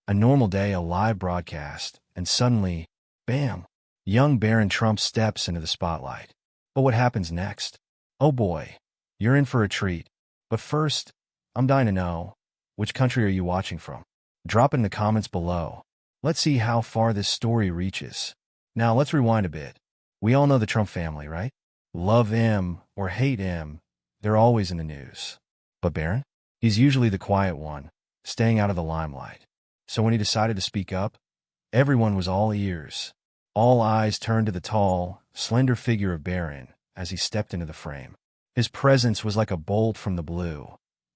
A normal day, a live broadcast, and suddenly, bam, young Barron Trump steps into the spotlight. But what happens next? Oh boy, you're in for a treat. But first, I'm dying to know, which country are you watching from? Drop it in the comments below. Let's see how far this story reaches. Now let's rewind a bit. We all know the Trump family, right? Love him or hate him, they're always in the news. But Barron? He's usually the quiet one, staying out of the limelight. So when he decided to speak up, everyone was all ears. All eyes turned to the tall, slender figure of Barron as he stepped into the frame. His presence was like a bolt from the blue,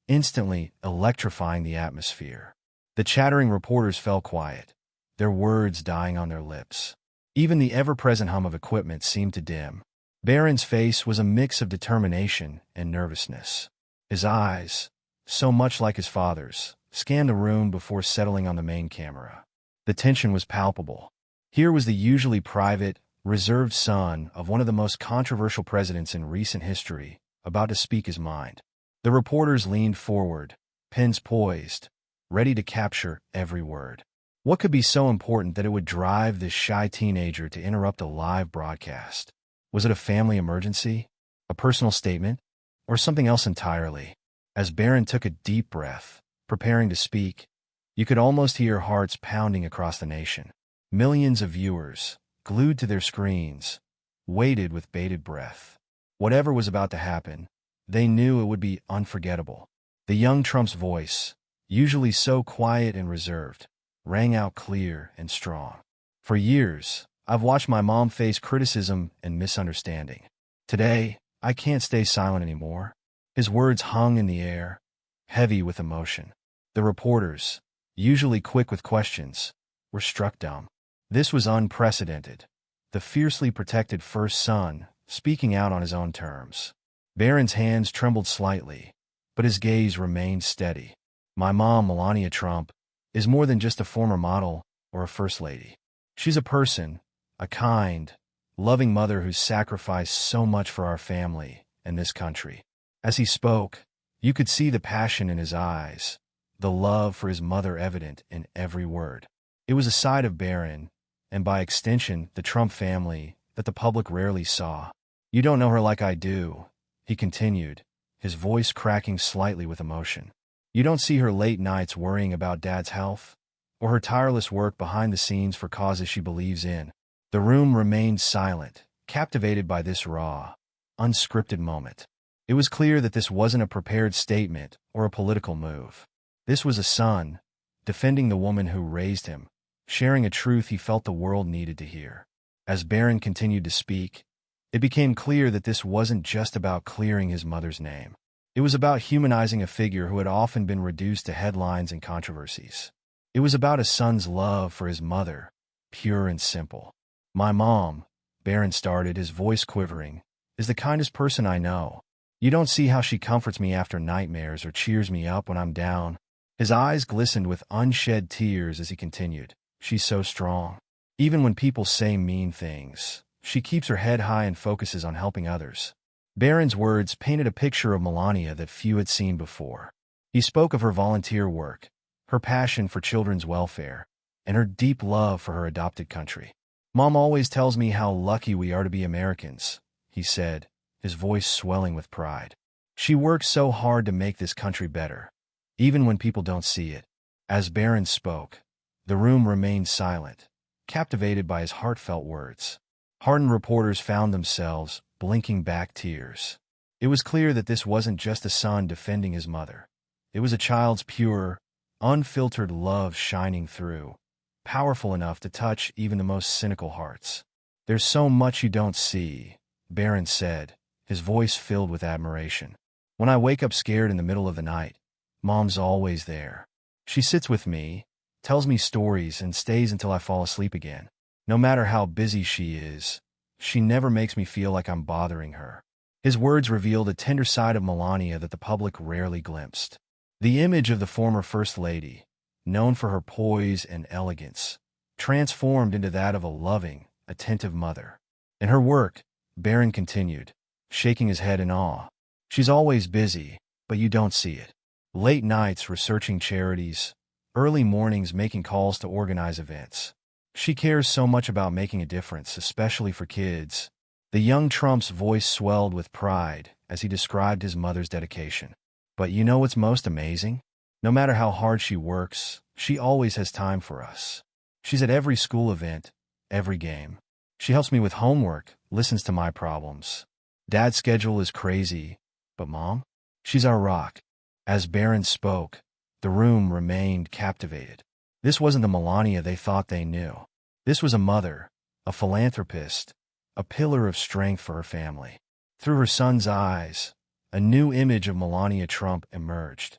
instantly electrifying the atmosphere. The chattering reporters fell quiet, their words dying on their lips. Even the ever-present hum of equipment seemed to dim. Barron's face was a mix of determination and nervousness. His eyes, so much like his father's, scanned the room before settling on the main camera. The tension was palpable. Here was the usually private, reserved son of one of the most controversial presidents in recent history, about to speak his mind. The reporters leaned forward, pens poised, ready to capture every word. What could be so important that it would drive this shy teenager to interrupt a live broadcast? Was it a family emergency, a personal statement, or something else entirely? As Barron took a deep breath, preparing to speak, you could almost hear hearts pounding across the nation. Millions of viewers, glued to their screens, waited with bated breath. Whatever was about to happen, they knew it would be unforgettable. The young Trump's voice, usually so quiet and reserved, rang out clear and strong. For years, I've watched my mom face criticism and misunderstanding. Today, I can't stay silent anymore. His words hung in the air, heavy with emotion. The reporters, usually quick with questions, were struck dumb. This was unprecedented. The fiercely protected first son, speaking out on his own terms. Barron's hands trembled slightly, but his gaze remained steady. My mom, Melania Trump, is more than just a former model or a first lady. She's a person, a kind, loving mother who's sacrificed so much for our family and this country. As he spoke, you could see the passion in his eyes, the love for his mother evident in every word. It was a side of Barron, and by extension, the Trump family, that the public rarely saw. You don't know her like I do, he continued, his voice cracking slightly with emotion. You don't see her late nights worrying about Dad's health, or her tireless work behind the scenes for causes she believes in. The room remained silent, captivated by this raw, unscripted moment. It was clear that this wasn't a prepared statement or a political move. This was a son, defending the woman who raised him, sharing a truth he felt the world needed to hear. As Barron continued to speak, it became clear that this wasn't just about clearing his mother's name. It was about humanizing a figure who had often been reduced to headlines and controversies. It was about a son's love for his mother, pure and simple. My mom, Barron started, his voice quivering, is the kindest person I know. You don't see how she comforts me after nightmares or cheers me up when I'm down. His eyes glistened with unshed tears as he continued. She's so strong. Even when people say mean things, she keeps her head high and focuses on helping others. Barron's words painted a picture of Melania that few had seen before. He spoke of her volunteer work, her passion for children's welfare, and her deep love for her adopted country. Mom always tells me how lucky we are to be Americans, he said, his voice swelling with pride. She works so hard to make this country better, even when people don't see it. As Barron spoke, the room remained silent, captivated by his heartfelt words. Hardened reporters found themselves blinking back tears. It was clear that this wasn't just a son defending his mother. It was a child's pure, unfiltered love shining through, powerful enough to touch even the most cynical hearts. There's so much you don't see, Barron said, his voice filled with admiration. When I wake up scared in the middle of the night, Mom's always there. She sits with me, tells me stories, and stays until I fall asleep again. No matter how busy she is, she never makes me feel like I'm bothering her. His words revealed a tender side of Melania that the public rarely glimpsed. The image of the former First Lady, known for her poise and elegance, transformed into that of a loving, attentive mother. In her work, Barron continued, shaking his head in awe. She's always busy, but you don't see it. Late nights researching charities, early mornings making calls to organize events. She cares so much about making a difference, especially for kids. The young Trump's voice swelled with pride as he described his mother's dedication. But you know what's most amazing? No matter how hard she works, she always has time for us. She's at every school event, every game. She helps me with homework, listens to my problems. Dad's schedule is crazy, but Mom? She's our rock. As Barron spoke, the room remained captivated. This wasn't the Melania they thought they knew. This was a mother, a philanthropist, a pillar of strength for her family. Through her son's eyes, a new image of Melania Trump emerged.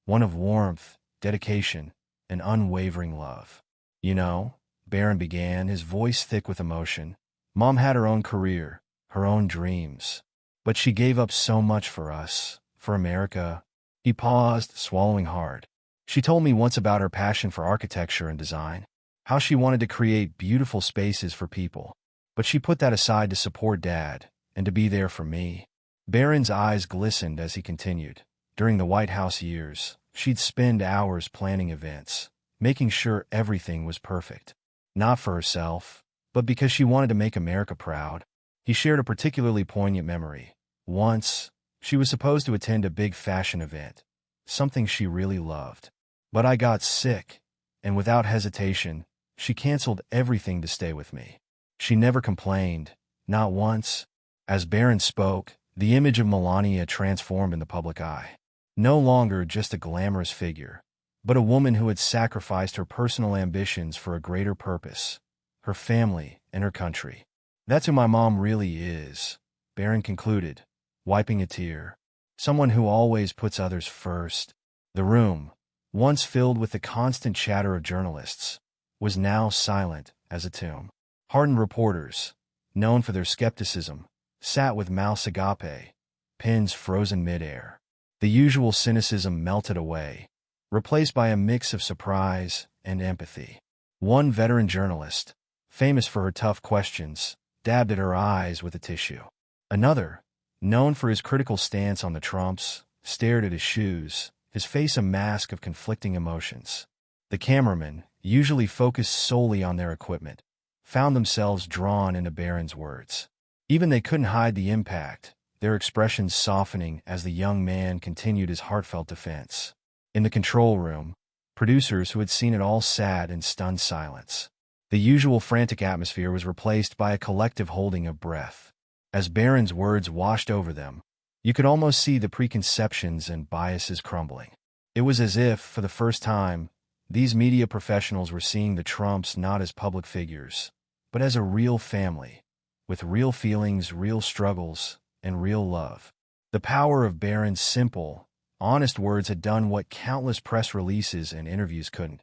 One of warmth, dedication, and unwavering love. You know, Barron began, his voice thick with emotion. Mom had her own career, her own dreams. But she gave up so much for us, for America. He paused, swallowing hard. She told me once about her passion for architecture and design, how she wanted to create beautiful spaces for people. But she put that aside to support Dad and to be there for me. Barron's eyes glistened as he continued. During the White House years, she'd spend hours planning events, making sure everything was perfect. Not for herself, but because she wanted to make America proud. He shared a particularly poignant memory. Once, she was supposed to attend a big fashion event, something she really loved. But I got sick, and without hesitation, she canceled everything to stay with me. She never complained, not once. As Barron spoke, the image of Melania transformed in the public eye. No longer just a glamorous figure, but a woman who had sacrificed her personal ambitions for a greater purpose, her family and her country. That's who my mom really is, Barron concluded, wiping a tear. Someone who always puts others first. The room, once filled with the constant chatter of journalists, was now silent as a tomb. Hardened reporters, known for their skepticism, sat with mouths agape, pins frozen midair. The usual cynicism melted away, replaced by a mix of surprise and empathy. One veteran journalist, famous for her tough questions, dabbed at her eyes with a tissue. Another, known for his critical stance on the Trumps, stared at his shoes, his face a mask of conflicting emotions. The cameramen, usually focused solely on their equipment, found themselves drawn into Barron's words. Even they couldn't hide the impact, their expressions softening as the young man continued his heartfelt defense. In the control room, producers who had seen it all sat in stunned silence. The usual frantic atmosphere was replaced by a collective holding of breath. As Barron's words washed over them, you could almost see the preconceptions and biases crumbling. It was as if, for the first time, these media professionals were seeing the Trumps not as public figures, but as a real family, with real feelings, real struggles, and real love. The power of Barron's simple, honest words had done what countless press releases and interviews couldn't.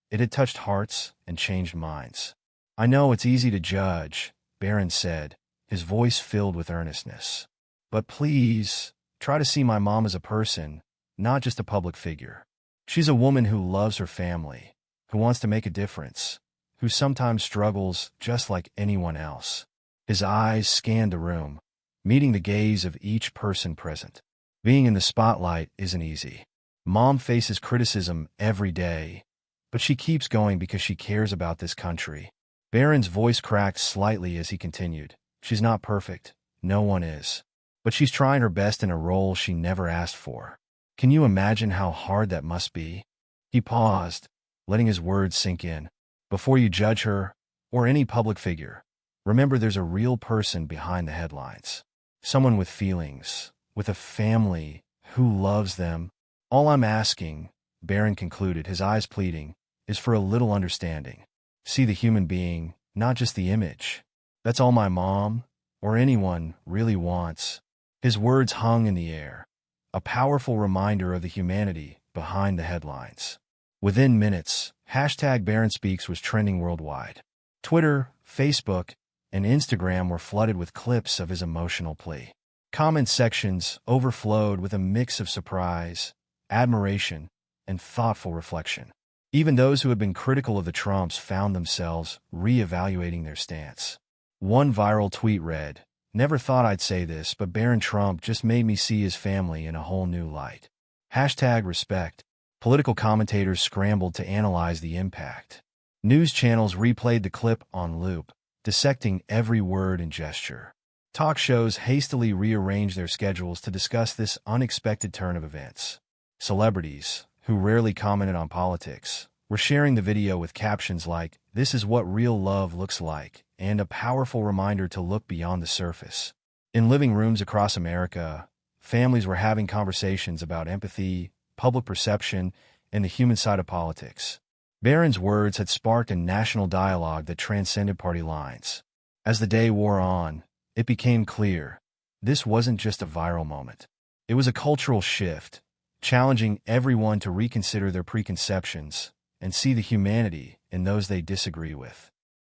It had touched hearts and changed minds. I know it's easy to judge, Barron said, his voice filled with earnestness. But please, try to see my mom as a person, not just a public figure. She's a woman who loves her family, who wants to make a difference, who sometimes struggles just like anyone else. His eyes scanned the room, meeting the gaze of each person present. Being in the spotlight isn't easy. Mom faces criticism every day, but she keeps going because she cares about this country. Barron's voice cracked slightly as he continued. She's not perfect. No one is. But she's trying her best in a role she never asked for. Can you imagine how hard that must be? He paused, letting his words sink in. Before you judge her, or any public figure, remember there's a real person behind the headlines. Someone with feelings, with a family, who loves them. All I'm asking, Barron concluded, his eyes pleading, is for a little understanding. See the human being, not just the image. That's all my mom, or anyone, really wants. His words hung in the air, a powerful reminder of the humanity behind the headlines. Within minutes, #BarronSpeaks was trending worldwide. Twitter, Facebook, and Instagram were flooded with clips of his emotional plea. Comment sections overflowed with a mix of surprise, admiration, and thoughtful reflection. Even those who had been critical of the Trumps found themselves re-evaluating their stance. One viral tweet read, "Never thought I'd say this, but Barron Trump just made me see his family in a whole new light. #respect. Political commentators scrambled to analyze the impact. News channels replayed the clip on loop, dissecting every word and gesture. Talk shows hastily rearranged their schedules to discuss this unexpected turn of events. Celebrities, who rarely commented on politics, were sharing the video with captions like, "This is what real love looks like," and a powerful reminder to look beyond the surface. In living rooms across America, families were having conversations about empathy, public perception, and the human side of politics. Barron's words had sparked a national dialogue that transcended party lines. As the day wore on, it became clear this wasn't just a viral moment. It was a cultural shift, challenging everyone to reconsider their preconceptions and see the humanity in those they disagree with.